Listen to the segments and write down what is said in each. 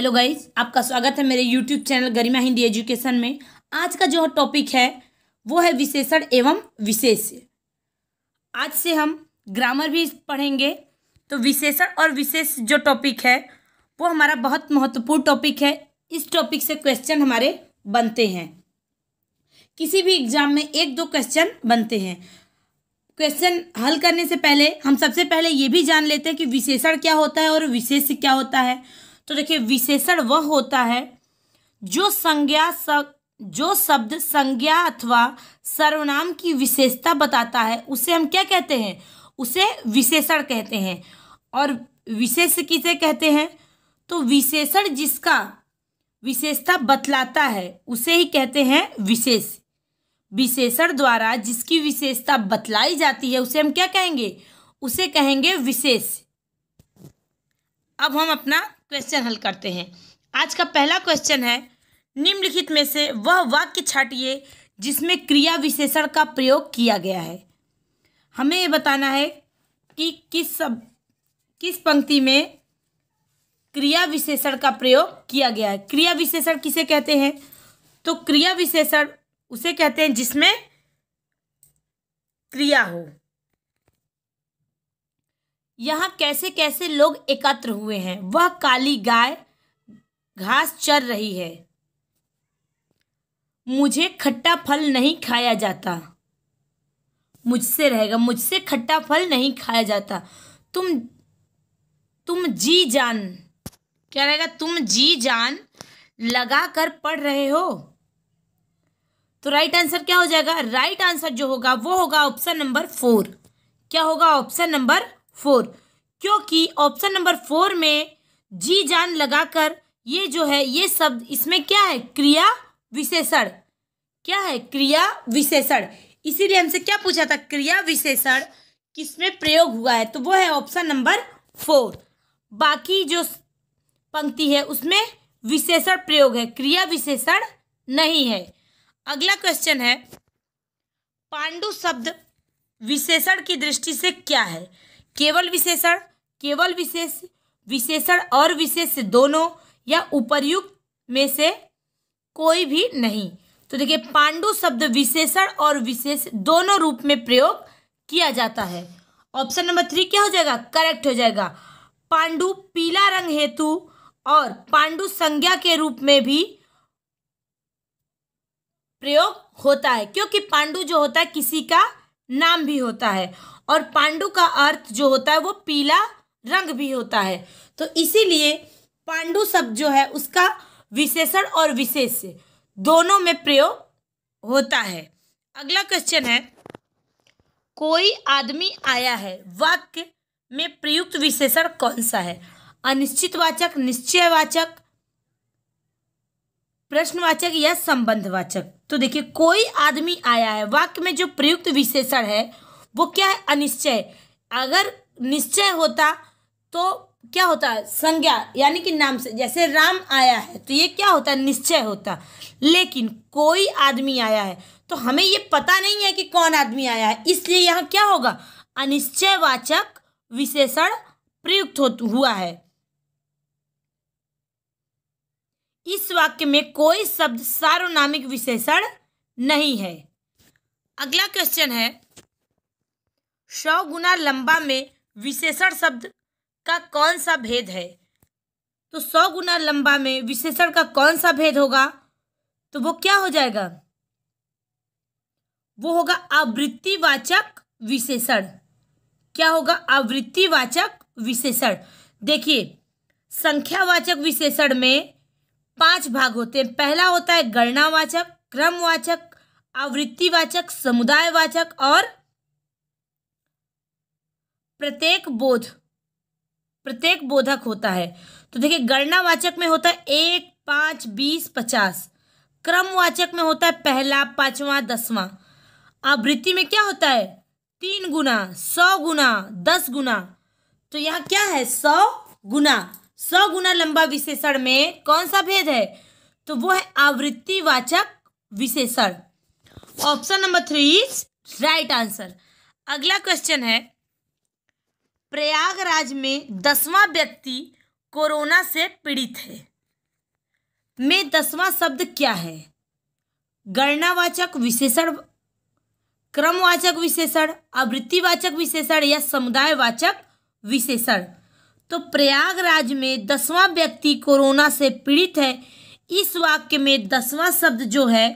Hello guys, आपका स्वागत है मेरे यूट्यूब चैनल गरिमा हिंदी एजुकेशन में। आज का जो टॉपिक है वो है विशेषण एवं विशेष्य। आज से हम ग्रामर भी पढ़ेंगे। तो विशेषण और विशेष जो टॉपिक है वो हमारा बहुत महत्वपूर्ण टॉपिक है। इस टॉपिक से क्वेश्चन हमारे बनते हैं, किसी भी एग्जाम में 1-2 क्वेश्चन बनते हैं। क्वेश्चन हल करने से पहले हम सबसे पहले ये भी जान लेते हैं कि विशेषण क्या होता है और विशेष्य क्या होता है। तो देखिए, विशेषण वह होता है जो शब्द संज्ञा अथवा सर्वनाम की विशेषता बताता है, उसे हम क्या कहते हैं? उसे विशेषण कहते हैं। और विशेष्य किसे कहते हैं? तो विशेषण जिसका विशेषता बतलाता है उसे ही कहते हैं विशेष। विशेषण द्वारा जिसकी विशेषता बतलाई जाती है उसे हम क्या कहेंगे? उसे कहेंगे विशेष। अब हम अपना क्वेश्चन हल करते हैं। आज का पहला क्वेश्चन है, निम्नलिखित में से वह वाक्य छांटिए जिसमें क्रिया विशेषण का प्रयोग किया गया है। हमें ये बताना है कि किस पंक्ति में क्रिया विशेषण का प्रयोग किया गया है। क्रिया विशेषण किसे कहते हैं? तो क्रिया विशेषण उसे कहते हैं जिसमें क्रिया हो। यहाँ कैसे कैसे लोग एकत्र हुए हैं। वह काली गाय घास चर रही है। मुझे खट्टा फल नहीं खाया जाता। मुझसे रहेगा, मुझसे खट्टा फल नहीं खाया जाता। तुम जी जान, क्या रहेगा? तुम जी जान लगा कर पढ़ रहे हो। तो राइट आंसर क्या हो जाएगा? राइट आंसर जो होगा वो होगा ऑप्शन नंबर 4। क्या होगा? ऑप्शन नंबर 4, क्योंकि ऑप्शन नंबर 4 में जी जान लगाकर ये जो है ये शब्द इसमें क्या है? क्रिया विशेषण। क्या है? क्रिया विशेषण। इसीलिए हमसे क्या पूछा था? क्रिया विशेषण किसमें प्रयोग हुआ है? तो वो है ऑप्शन नंबर 4। बाकी जो पंक्ति है उसमें विशेषण प्रयोग है, क्रिया विशेषण नहीं है। अगला क्वेश्चन है, पांडु शब्द विशेषण की दृष्टि से क्या है? केवल विशेषण, केवल विशेष, विशेषण और विशेष दोनों, या उपर्युक्त में से कोई भी नहीं। तो देखिए, पांडु शब्द विशेषण और विशेष दोनों रूप में प्रयोग किया जाता है। ऑप्शन नंबर 3 क्या हो जाएगा? करेक्ट हो जाएगा। पांडु पीला रंग हेतु और पांडु संज्ञा के रूप में भी प्रयोग होता है, क्योंकि पांडु जो होता है किसी का नाम भी होता है और पांडु का अर्थ जो होता है वो पीला रंग भी होता है। तो इसीलिए पांडु शब्द जो है उसका विशेषण और विशेष दोनों में प्रयोग होता है। अगला क्वेश्चन है, कोई आदमी आया है वाक्य में प्रयुक्त विशेषण कौन सा है? अनिश्चितवाचक, निश्चयवाचक, प्रश्नवाचक या संबंधवाचक? तो देखिए, कोई आदमी आया है वाक्य में जो प्रयुक्त विशेषण है वो क्या है? अनिश्चय। अगर निश्चय होता तो क्या होता? संज्ञा, यानी कि नाम से, जैसे राम आया है तो ये क्या होता? निश्चय होता। लेकिन कोई आदमी आया है तो हमें ये पता नहीं है कि कौन आदमी आया है, इसलिए यहाँ क्या होगा? अनिश्चयवाचक विशेषण प्रयुक्त हुआ है। इस वाक्य में कोई शब्द सार्वनामिक विशेषण नहीं है। अगला क्वेश्चन है, 100 गुना लंबा में विशेषण शब्द का कौन सा भेद है? तो 100 गुना लंबा में विशेषण का कौन सा भेद होगा? तो वो क्या हो जाएगा? वो होगा आवृत्तिवाचक विशेषण। क्या होगा? आवृत्तिवाचक विशेषण। देखिए, संख्यावाचक विशेषण में 5 भाग होते हैं। पहला होता है गणनावाचक, क्रमवाचक, आवृत्तिवाचक, समुदायवाचक और प्रत्येक बोधक होता है। तो देखिए, गणनावाचक में होता है 1, 5, 20, 50। क्रमवाचक में होता है पहला, 5वां, 10वां। आवृत्ति में क्या होता है? 3 गुना, 100 गुना, 10 गुना। तो यहाँ क्या है? 100 गुना। 100 गुना लंबा विशेषण में कौन सा भेद है? तो वो है आवृत्तिवाचक विशेषण। Option number 3 is right answer. अगला क्वेश्चन है, प्रयागराज में 10वां व्यक्ति कोरोना से पीड़ित है। में 10वां शब्द क्या है? गणनावाचक विशेषण, क्रमवाचक विशेषण, आवृत्तिवाचक विशेषण या समुदायवाचक विशेषण। तो प्रयागराज में 10वां व्यक्ति कोरोना से पीड़ित है। इस वाक्य में 10वां शब्द जो है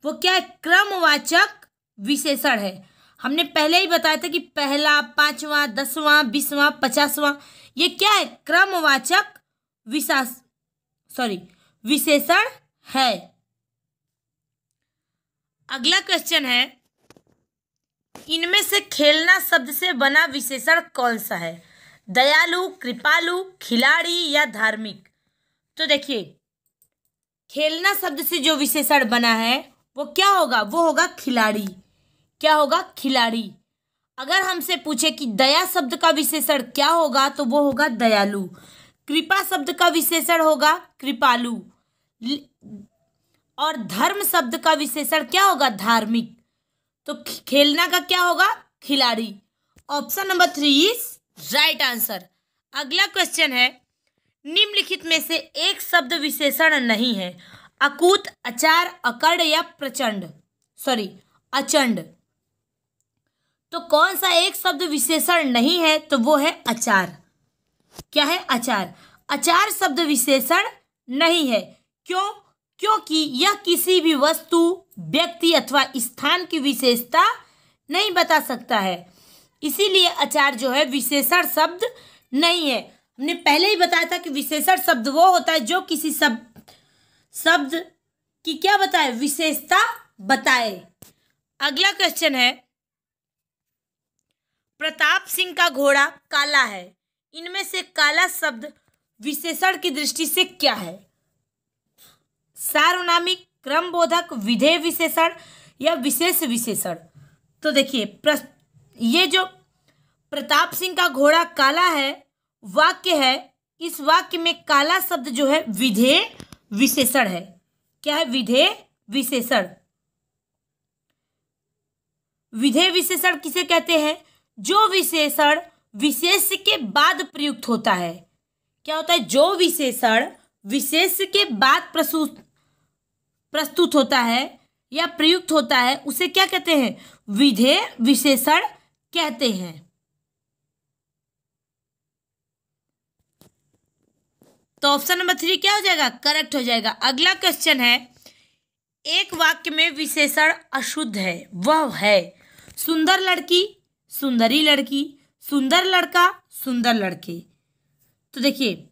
वो क्या है? क्रमवाचक विशेषण है। हमने पहले ही बताया था कि पहला, 5वां, 10वां, 20वां, 50वां, ये क्या है? क्रमवाचक विशेषण है। अगला क्वेश्चन है, इनमें से खेलना शब्द से बना विशेषण कौन सा है? दयालु, कृपालु, खिलाड़ी या धार्मिक? तो देखिए, खेलना शब्द से जो विशेषण बना है वो क्या होगा? वो होगा खिलाड़ी। क्या होगा? खिलाड़ी। अगर हमसे पूछे कि दया शब्द का विशेषण क्या होगा तो वो होगा दयालु। कृपा शब्द का विशेषण होगा कृपालु। और धर्म शब्द का विशेषण क्या होगा? धार्मिक। तो खेलना का क्या होगा? खिलाड़ी। Option number 3 is right answer. अगला क्वेश्चन है, निम्नलिखित में से एक शब्द विशेषण नहीं है। अकूत, अचार, अकड़ या अचंड। तो कौन सा एक शब्द विशेषण नहीं है? तो वो है अचार। क्या है? अचार। अचार शब्द विशेषण नहीं है। क्यों? क्योंकि यह किसी भी वस्तु, व्यक्ति अथवा स्थान की विशेषता नहीं बता सकता है, इसीलिए अचार जो है विशेषण शब्द नहीं है। हमने पहले ही बताया था कि विशेषण शब्द वो होता है जो किसी शब्द की क्या बताए? विशेषता बताए। अगला क्वेश्चन है, प्रताप सिंह का घोड़ा काला है। इनमें से काला शब्द विशेषण की दृष्टि से क्या है? सार्वनामिक, क्रमबोधक, विधेय विशेषण या विशेष विशेषण? तो देखिए, ये जो प्रताप सिंह का घोड़ा काला है वाक्य है, इस वाक्य में काला शब्द जो है विधेय विशेषण है। क्या है? विधेय विशेषण। विधेय विशेषण किसे कहते हैं? जो विशेषण विशेष के बाद प्रयुक्त होता है। क्या होता है? जो विशेषण विशेष के बाद प्रस्तुत होता है या प्रयुक्त होता है उसे क्या कहते हैं? विधेय विशेषण कहते हैं। तो ऑप्शन नंबर 3 क्या हो जाएगा? करेक्ट हो जाएगा। अगला क्वेश्चन है, एक वाक्य में विशेषण अशुद्ध है, वह है सुंदर लड़की, सुंदरी लड़की, सुंदर लड़का, सुंदर लड़के। तो देखिए,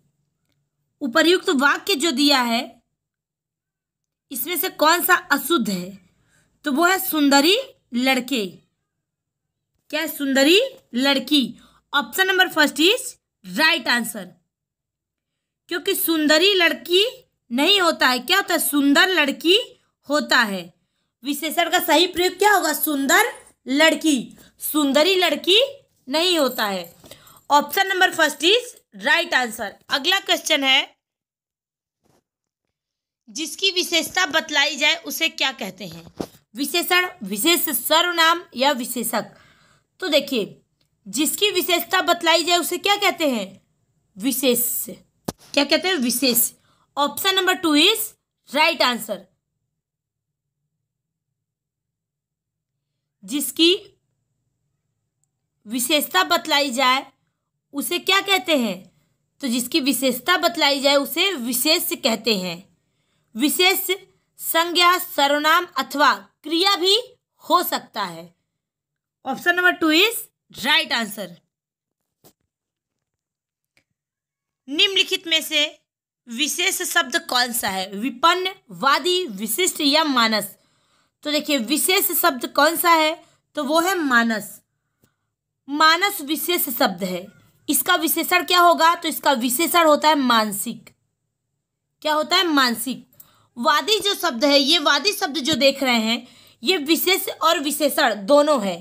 उपर्युक्त वाक्य जो दिया है इसमें से कौन सा अशुद्ध है? तो वो है सुंदरी लड़के। क्या है? सुंदरी लड़की। Option number 1 is right answer. क्योंकि सुंदरी लड़की नहीं होता है, क्या होता है? सुंदर लड़की होता है। विशेषण का सही प्रयोग क्या होगा? सुंदर लड़की। सुंदरी लड़की नहीं होता है। Option number 1 is right answer. अगला क्वेश्चन है, जिसकी विशेषता बतलाई जाए उसे क्या कहते हैं? विशेषण, विशेष सर्वनाम या विशेषक? तो देखिए, जिसकी विशेषता बतलाई जाए उसे क्या कहते हैं? विशेष। क्या कहते हैं? विशेष। Option number 2 is right answer. जिसकी विशेषता बतलाई जाए उसे क्या कहते हैं? तो जिसकी विशेषता बतलाई जाए उसे विशेष कहते हैं। विशेष संज्ञा, सर्वनाम अथवा क्रिया भी हो सकता है। Option number 2 is right answer. निम्नलिखित में से विशेष शब्द कौन सा है? विपन्न, वादी, विशिष्ट या मानस? तो देखिए, विशेष शब्द कौन सा है? तो वो है मानस। मानस विशेष शब्द है। इसका विशेषण क्या होगा? तो इसका विशेषण होता है मानसिक। क्या होता है? मानसिक। वादी जो शब्द है, ये वादी शब्द जो देख रहे हैं, ये विशेष और विशेषण दोनों है।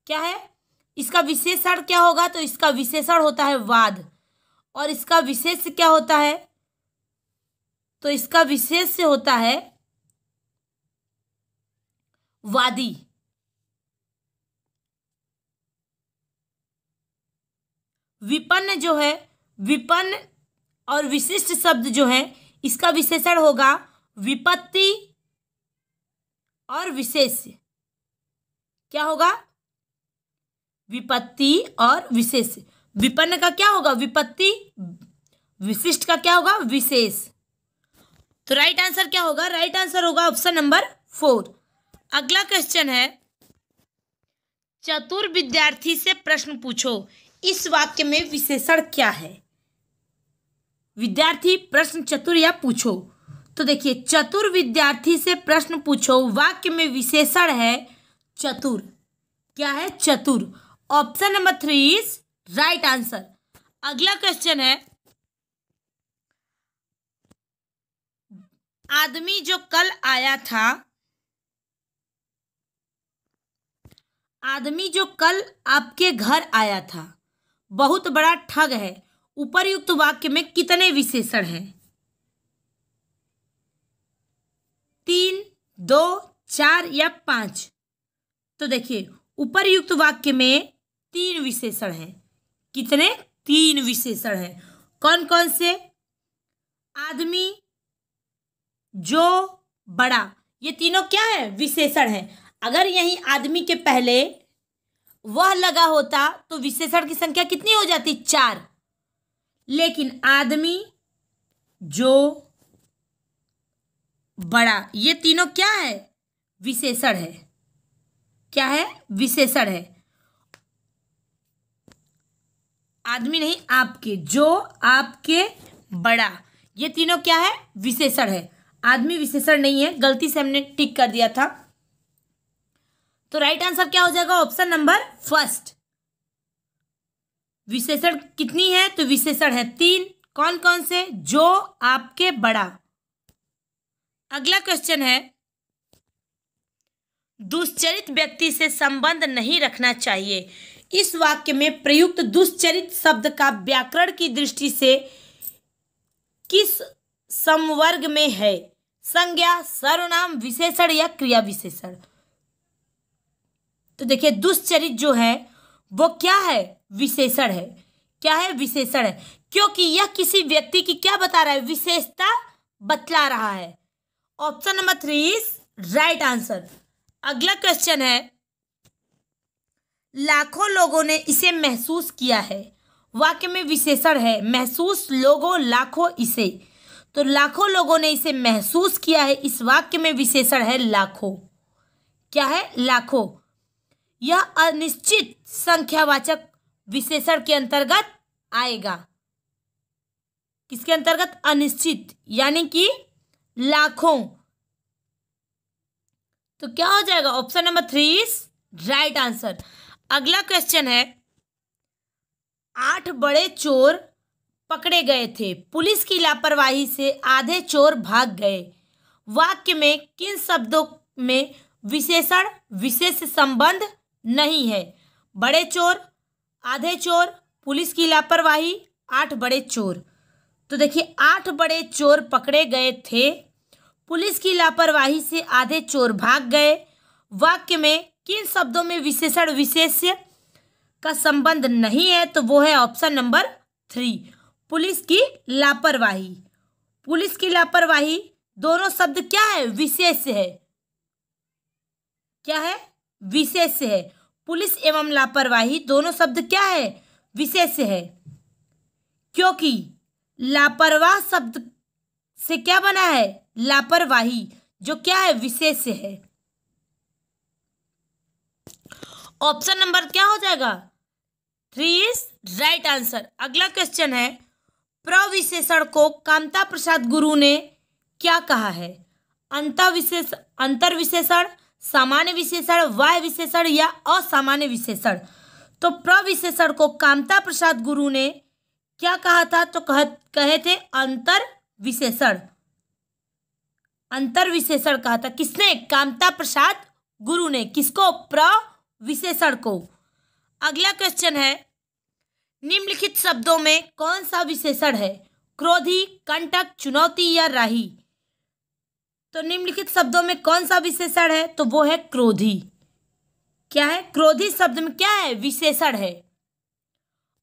क्या है? इसका विशेषण क्या होगा? तो इसका विशेषण होता है वाद, और इसका विशेष क्या होता है? तो इसका विशेष होता है वादी। विपन्न जो है, विपन्न और विशिष्ट शब्द जो है, इसका विशेषण होगा विपत्ति और विशेष्य। क्या होगा? विपत्ति और विशेष्य। विपन्न का क्या होगा? विपत्ति। विशिष्ट का क्या होगा? विशेष। तो राइट आंसर क्या होगा? राइट आंसर होगा ऑप्शन नंबर 4। अगला क्वेश्चन है, चतुर विद्यार्थी से प्रश्न पूछो, इस वाक्य में विशेषण क्या है? विद्यार्थी प्रश्न चतुर या पूछो। तो देखिए, चतुर विद्यार्थी से प्रश्न पूछो, वाक्य में विशेषण है चतुर। क्या है? चतुर। Option number 3 is right answer. अगला क्वेश्चन है, आदमी जो कल आया था, आदमी जो कल आपके घर आया था बहुत बड़ा ठग है। उपर्युक्त वाक्य में कितने विशेषण हैं? 3, 2, 4 या 5? तो देखिए, उपर्युक्त वाक्य में 3 विशेषण हैं। कितने? 3 विशेषण हैं। कौन कौन से? आदमी, जो, बड़ा, ये तीनों क्या है? विशेषण हैं। अगर यहीं आदमी के पहले वह लगा होता तो विशेषण की संख्या कितनी हो जाती? 4। लेकिन आदमी, जो, बड़ा, ये तीनों क्या है? विशेषण है। क्या है? विशेषण है। आदमी नहीं, आपके, जो, आपके, बड़ा, ये तीनों क्या है? विशेषण है। आदमी विशेषण नहीं है, गलती से हमने टिक कर दिया था। तो राइट आंसर क्या हो जाएगा? Option number 1। विशेषण कितनी है? तो विशेषण है 3। कौन कौन से? जो, आपके, बड़ा। अगला क्वेश्चन है, दुश्चरित व्यक्ति से संबंध नहीं रखना चाहिए, इस वाक्य में प्रयुक्त दुश्चरित शब्द का व्याकरण की दृष्टि से किस समवर्ग में है? संज्ञा, सर्वनाम, विशेषण या क्रिया विशेषण? तो देखिए, दुश्चरित जो है वो क्या है? विशेषण है। क्या है? विशेषण है, क्योंकि यह किसी व्यक्ति की क्या बता रहा है? विशेषता बतला रहा है। Option number 3 is right answer. अगला क्वेश्चन है, लाखों लोगों ने इसे महसूस किया है, वाक्य में विशेषण है महसूस, लोगों, लाखों, इसे। तो लाखों लोगों ने इसे महसूस किया है, इस वाक्य में विशेषण है लाखों। क्या है? लाखों। यह अनिश्चित संख्यावाचक विशेषण के अंतर्गत आएगा। किसके अंतर्गत? अनिश्चित, यानी कि लाखों। तो क्या हो जाएगा? Option number 3 is right answer. अगला क्वेश्चन है, 8 बड़े चोर पकड़े गए थे, पुलिस की लापरवाही से आधे चोर भाग गए, वाक्य में किन शब्दों में विशेषण विशेष संबंध नहीं है? बड़े चोर, आधे चोर, पुलिस की लापरवाही, 8 बड़े चोर। तो देखिए, 8 बड़े चोर पकड़े गए थे, पुलिस की लापरवाही से आधे चोर भाग गए, वाक्य में किन शब्दों में विशेषण विशेष्य का संबंध नहीं है? तो वो है ऑप्शन नंबर 3, पुलिस की लापरवाही। पुलिस की लापरवाही, दोनों शब्द क्या है? विशेष्य है। क्या है? विशेष्य है। पुलिस एवं लापरवाही दोनों शब्द क्या है? विशेष्य है, क्योंकि लापरवाह शब्द से क्या बना है? लापरवाही, जो क्या है? विशेष्य है। ऑप्शन नंबर क्या हो जाएगा? 3 इज राइट आंसर। अगला क्वेश्चन है, प्रविशेषण को कामता प्रसाद गुरु ने क्या कहा है? अंतर विशेषण, सामान्य विशेषण, वाय विशेषण या असामान्य विशेषण? तो प्रविशेषण को कामता प्रसाद गुरु ने क्या कहा था? तो कहे थे अंतर विशेषण। अंतर विशेषण कहा था किसने? कामता प्रसाद गुरु ने। किसको? प्रविशेषण को। अगला क्वेश्चन है, निम्नलिखित शब्दों में कौन सा विशेषण है? क्रोधी, कंटक, चुनौती या राही? तो निम्नलिखित शब्दों में कौन सा विशेषण है? तो वो है क्रोधी। क्या है? क्रोधी शब्द में क्या है? विशेषण है।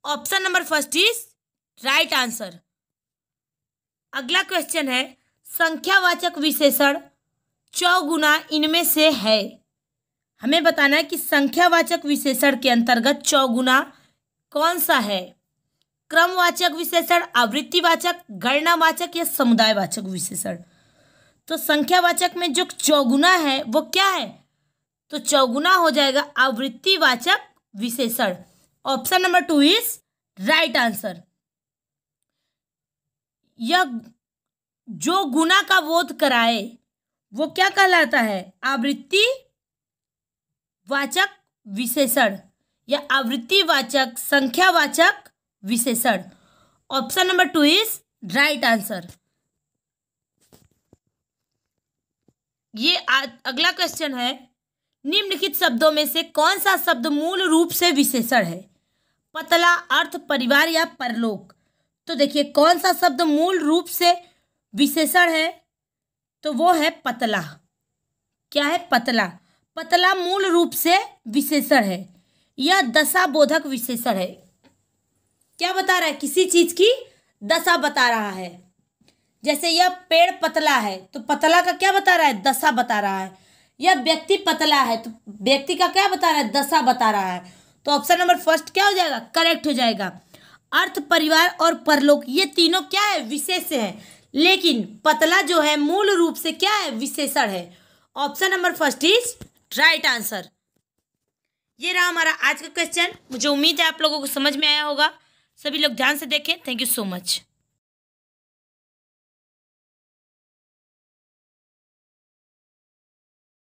Option number 1 is right answer. अगला क्वेश्चन है, संख्यावाचक विशेषण चौगुना इनमें से है। हमें बताना है कि संख्यावाचक विशेषण के अंतर्गत चौगुना कौन सा है। क्रमवाचक विशेषण, आवृत्तिवाचक, गणनावाचक या समुदायवाचक विशेषण। तो संख्यावाचक में जो चौगुना है वो क्या है, तो चौगुना हो जाएगा आवृत्तिवाचक विशेषण। Option number 2 is right answer. यह जो गुना का बोध कराए वो क्या कहलाता है, आवृत्तिवाचक विशेषण या आवृत्तिवाचक संख्यावाचक विशेषण। Option number 2 is right answer. ये अगला क्वेश्चन है, निम्नलिखित शब्दों में से कौन सा शब्द मूल रूप से विशेषण है। पतला, अर्थ, परिवार या परलोक। तो देखिए कौन सा शब्द मूल रूप से विशेषण है, तो वो है पतला। क्या है, पतला। पतला मूल रूप से विशेषण है। यह दशाबोधक विशेषण है। क्या बता रहा है, किसी चीज की दशा बता रहा है। जैसे यह पेड़ पतला है तो पतला का क्या बता रहा है, दशा बता रहा है। यह व्यक्ति पतला है तो व्यक्ति का क्या बता रहा है, दशा बता रहा है। तो ऑप्शन नंबर फर्स्ट क्या हो जाएगा, करेक्ट हो जाएगा। अर्थ, परिवार और परलोक ये तीनों क्या है, विशेष है, लेकिन पतला जो है मूल रूप से क्या है, विशेषण है। Option number first is right answer. ये रहा हमारा आज का क्वेश्चन। मुझे उम्मीद है आप लोगों को समझ में आया होगा। सभी लोग ध्यान से देखें। Thank you so much.